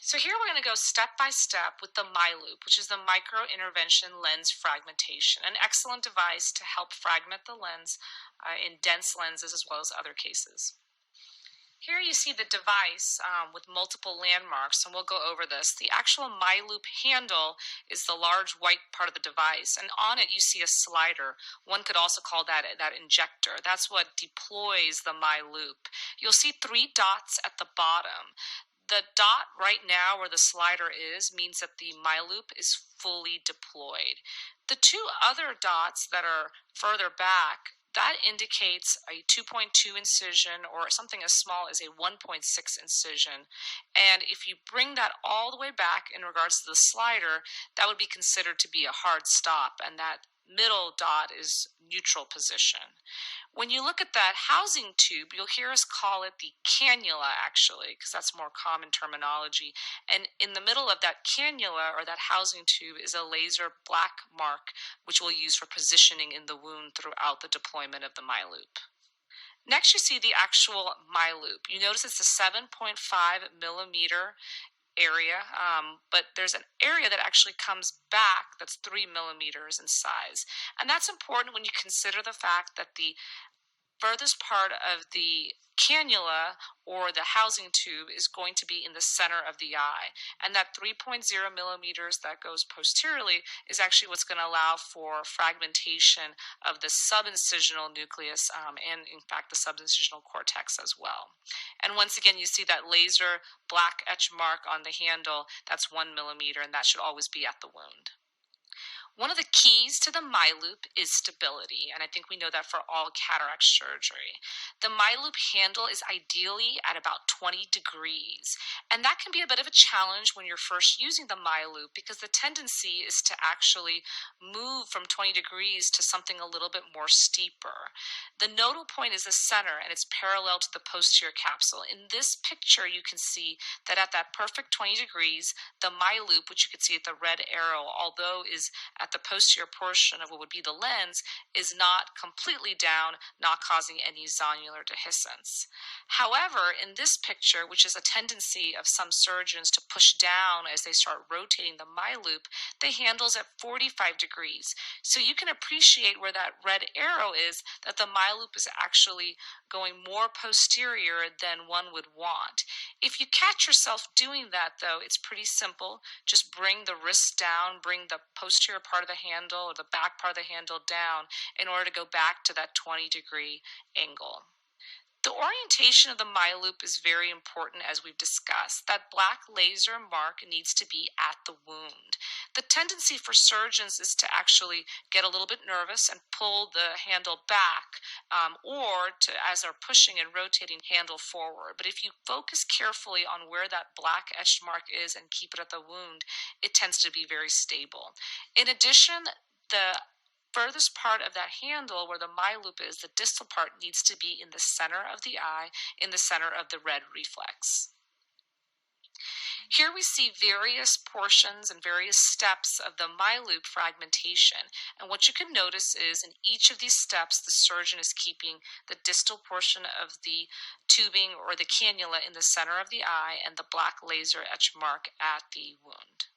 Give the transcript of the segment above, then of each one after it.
So here we're going to go step by step with the miLOOP, which is the micro intervention lens fragmentation, an excellent device to help fragment the lens in dense lenses as well as other cases. Here you see the device with multiple landmarks, and we'll go over this. The actual miLOOP handle is the large white part of the device, and on it you see a slider. One could also call that injector. That's what deploys the miLOOP. You'll see 3 dots at the bottom. The dot right now where the slider is means that the miLOOP is fully deployed. The 2 other dots that are further back, that indicates a 2.2 incision or something as small as a 1.6 incision. And if you bring that all the way back in regards to the slider, that would be considered to be a hard stop, and that middle dot is neutral position. When you look at that housing tube, you'll hear us call it the cannula, actually, because that's more common terminology. And in the middle of that cannula, or that housing tube, is a laser black mark, which we'll use for positioning in the wound throughout the deployment of the miLOOP. Next, you see the actual miLOOP. You notice it's a 7.5 millimeter area, but there's an area that actually comes back that's 3 millimeters in size. And that's important when you consider the fact that the furthest part of the cannula or the housing tube is going to be in the center of the eye, and that 3.0 millimeters that goes posteriorly is actually what's going to allow for fragmentation of the subincisional nucleus and in fact the subincisional cortex as well. And once again you see that laser black etch mark on the handle. That's 1 millimeter, and that should always be at the wound. One of the keys to the miLOOP is stability, and I think we know that for all cataract surgery. The miLOOP handle is ideally at about 20 degrees, and that can be a bit of a challenge when you're first using the miLOOP because the tendency is to actually move from 20 degrees to something a little bit more steeper. The nodal point is the center, and it's parallel to the posterior capsule. In this picture, you can see that at that perfect 20 degrees, the miLOOP, which you can see at the red arrow, although is at the posterior portion of what would be the lens, is not completely down, not causing any zonular dehiscence. However, in this picture, which is a tendency of some surgeons to push down as they start rotating the miLOOP, the handle's at 45 degrees. So you can appreciate where that red arrow is, that the miLOOP is actually going more posterior than one would want. If you catch yourself doing that, though, it's pretty simple. Just bring the wrist down, bring the posterior part of the handle or the back part of the handle down in order to go back to that 20-degree angle. The orientation of the miLOOP is very important, as we've discussed. That black laser mark needs to be at the wound. The tendency for surgeons is to actually get a little bit nervous and pull the handle back, or to, as they're pushing and rotating, handle forward. But if you focus carefully on where that black etched mark is and keep it at the wound, it tends to be very stable. In addition, the furthest part of that handle where the miLOOP is, the distal part, needs to be in the center of the eye, in the center of the red reflex. Here we see various portions and various steps of the miLOOP fragmentation, and what you can notice is in each of these steps the surgeon is keeping the distal portion of the tubing or the cannula in the center of the eye and the black laser etch mark at the wound.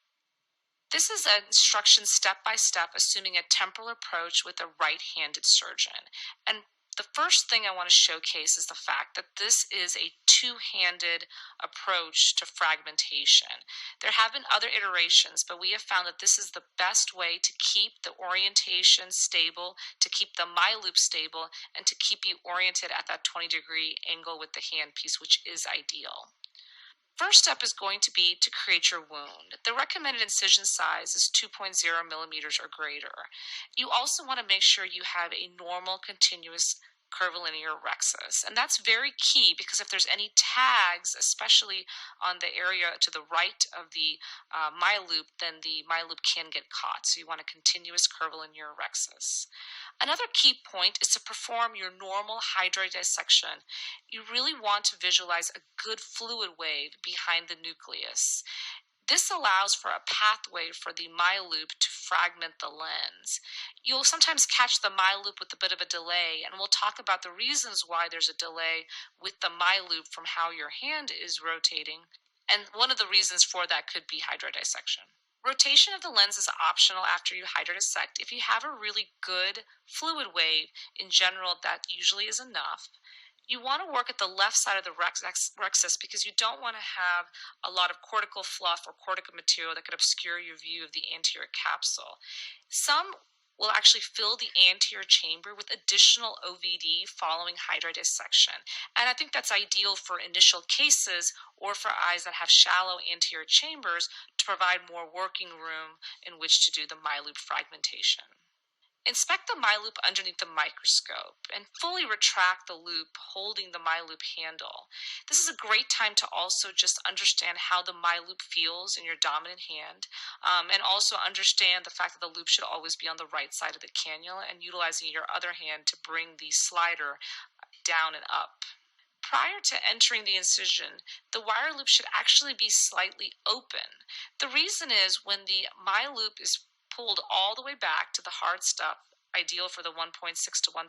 This is an instruction step by step, assuming a temporal approach with a right-handed surgeon. And the first thing I want to showcase is the fact that this is a two-handed approach to fragmentation. There have been other iterations, but we have found that this is the best way to keep the orientation stable, to keep the miLOOP stable, and to keep you oriented at that 20-degree angle with the handpiece, which is ideal. First step is going to be to create your wound. The recommended incision size is 2.0 millimeters or greater. You also want to make sure you have a normal continuous curvilinear rhexis, and that's very key because if there's any tags, especially on the area to the right of the miLOOP, then the miLOOP can get caught, so you want a continuous curvilinear rhexis. Another key point is to perform your normal hydride dissection. You really want to visualize a good fluid wave behind the nucleus. This allows for a pathway for the miLOOP to fragment the lens. You'll sometimes catch the miLOOP with a bit of a delay, and we'll talk about the reasons why there's a delay with the miLOOP from how your hand is rotating. And one of the reasons for that could be hydride dissection. Rotation of the lens is optional after you hydrodissect. If you have a really good fluid wave, in general, that usually is enough. You want to work at the left side of the rhexis because you don't want to have a lot of cortical fluff or cortical material that could obscure your view of the anterior capsule. Some will actually fill the anterior chamber with additional OVD following hydride dissection. And I think that's ideal for initial cases or for eyes that have shallow anterior chambers to provide more working room in which to do the miLOOP fragmentation. Inspect the miLOOP underneath the microscope and fully retract the loop holding the miLOOP handle. This is a great time to also just understand how the miLOOP feels in your dominant hand, and also understand the fact that the loop should always be on the right side of the cannula and utilizing your other hand to bring the slider down and up. Prior to entering the incision, the wire loop should actually be slightly open. The reason is when the miLOOP is pulled all the way back to the hard stuff, ideal for the 1.6 to 1.8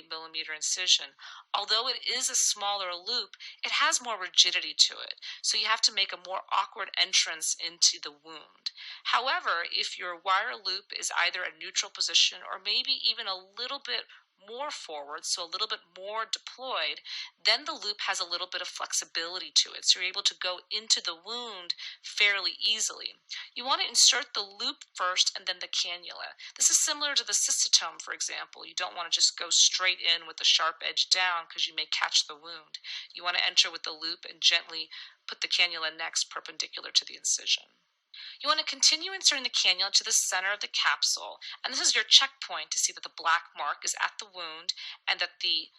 millimeter incision. Although it is a smaller loop, it has more rigidity to it, so you have to make a more awkward entrance into the wound. However, if your wire loop is either a neutral position or maybe even a little bit more forward, so a little bit more deployed, then the loop has a little bit of flexibility to it, so you're able to go into the wound fairly easily. You want to insert the loop first and then the cannula. This is similar to the cystotome, for example. You don't want to just go straight in with the sharp edge down because you may catch the wound. You want to enter with the loop and gently put the cannula next perpendicular to the incision. You want to continue inserting the cannula to the center of the capsule, and this is your checkpoint to see that the black mark is at the wound and that the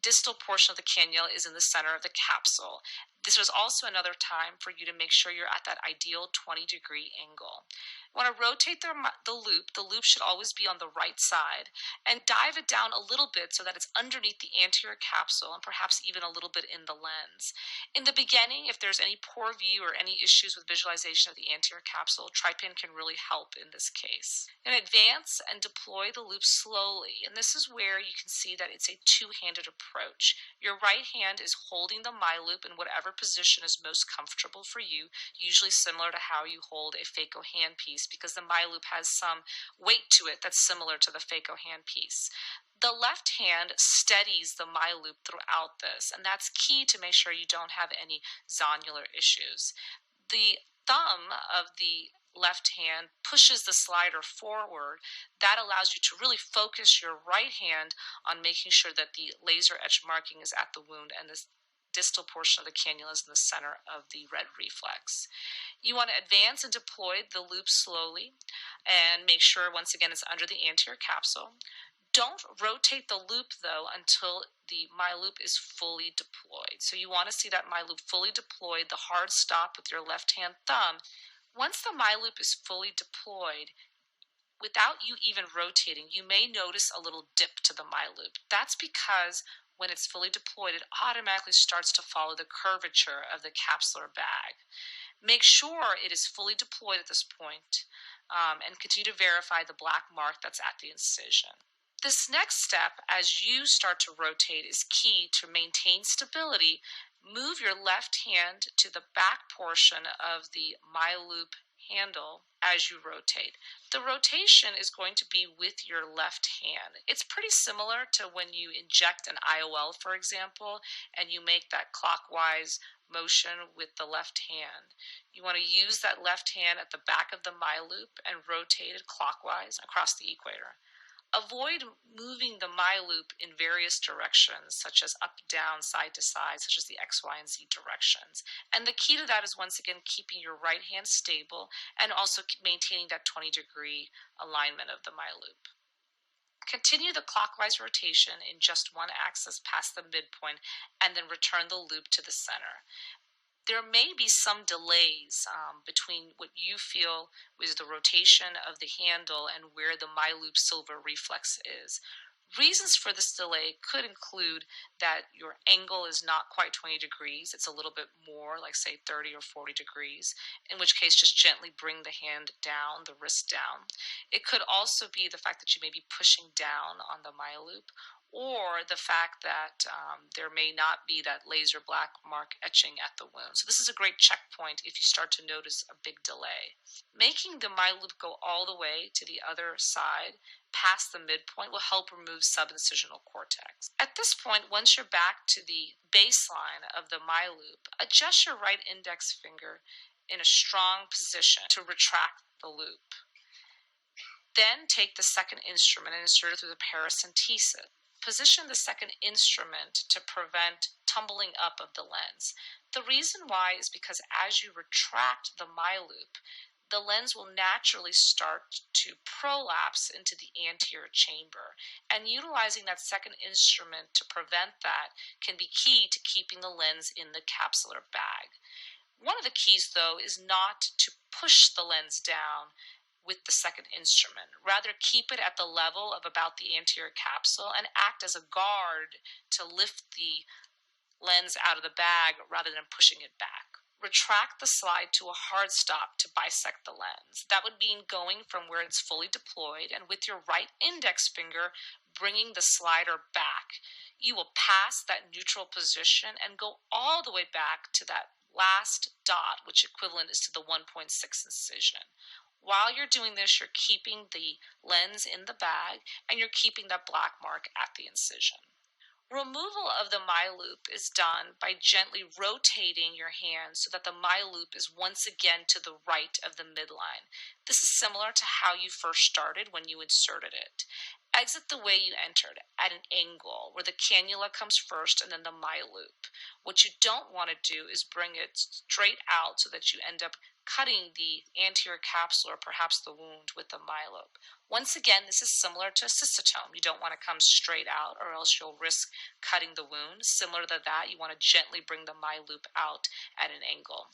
distal portion of the cannula is in the center of the capsule. This is also another time for you to make sure you're at that ideal 20-degree angle. You want to rotate the loop. The loop should always be on the right side, and dive it down a little bit so that it's underneath the anterior capsule and perhaps even a little bit in the lens. In the beginning, if there's any poor view or any issues with visualization of the anterior capsule, trypan can really help in this case. And advance and deploy the loop slowly, and this is where you can see that it's a two-handed approach. Your right hand is holding the miLOOP in whatever position is most comfortable for you, usually similar to how you hold a phaco handpiece, because the miLOOP has some weight to it that's similar to the phaco handpiece. The left hand steadies the miLOOP throughout this, and that's key to make sure you don't have any zonular issues. The thumb of the left hand pushes the slider forward. That allows you to really focus your right hand on making sure that the laser etch marking is at the wound and this distal portion of the cannula is in the center of the red reflex. You want to advance and deploy the loop slowly and make sure, once again, it's under the anterior capsule. Don't rotate the loop, though, until the miLOOP is fully deployed. So you want to see that miLOOP fully deployed, the hard stop with your left-hand thumb. Once the miLOOP is fully deployed, without you even rotating, you may notice a little dip to the miLOOP. That's because when it's fully deployed, it automatically starts to follow the curvature of the capsular bag. Make sure it is fully deployed at this point, and continue to verify the black mark that's at the incision. This next step, as you start to rotate, is key to maintain stability. Move your left hand to the back portion of the miLOOP handle as you rotate. The rotation is going to be with your left hand. It's pretty similar to when you inject an IOL, for example, and you make that clockwise motion with the left hand. You want to use that left hand at the back of the miLOOP and rotate it clockwise across the equator. Avoid moving the miLOOP in various directions, such as up, down, side to side, such as the X, Y, and Z directions. And the key to that is, once again, keeping your right hand stable and also maintaining that 20-degree alignment of the miLOOP. Continue the clockwise rotation in just one axis past the midpoint, and then return the loop to the center. There may be some delays between what you feel is the rotation of the handle and where the miLOOP silver reflex is. Reasons for this delay could include that your angle is not quite 20 degrees. It's a little bit more, like say 30 or 40 degrees, in which case just gently bring the hand down, the wrist down. It could also be the fact that you may be pushing down on the miLOOP, or the fact that there may not be that laser black mark etching at the wound. So this is a great checkpoint if you start to notice a big delay. Making the miLOOP go all the way to the other side past the midpoint will help remove subincisional cortex. At this point, once you're back to the baseline of the miLOOP, adjust your right index finger in a strong position to retract the loop. Then take the second instrument and insert it through the paracentesis. Position the second instrument to prevent tumbling up of the lens. The reason why is because as you retract the miLOOP, the lens will naturally start to prolapse into the anterior chamber, and utilizing that second instrument to prevent that can be key to keeping the lens in the capsular bag. One of the keys, though, is not to push the lens down with the second instrument. Rather, keep it at the level of about the anterior capsule and act as a guard to lift the lens out of the bag rather than pushing it back. Retract the slide to a hard stop to bisect the lens. That would mean going from where it's fully deployed and with your right index finger bringing the slider back. You will pass that neutral position and go all the way back to that last dot, which equivalent is to the 1.6 incision. While you're doing this, you're keeping the lens in the bag and you're keeping that black mark at the incision. Removal of the miLOOP is done by gently rotating your hand so that the miLOOP is once again to the right of the midline. This is similar to how you first started when you inserted it. Exit the way you entered, at an angle where the cannula comes first and then the miLOOP. What you don't want to do is bring it straight out so that you end up cutting the anterior capsule or perhaps the wound with the miLOOP. Once again, this is similar to a cystotome. You don't want to come straight out or else you'll risk cutting the wound. Similar to that, you want to gently bring the miLOOP out at an angle.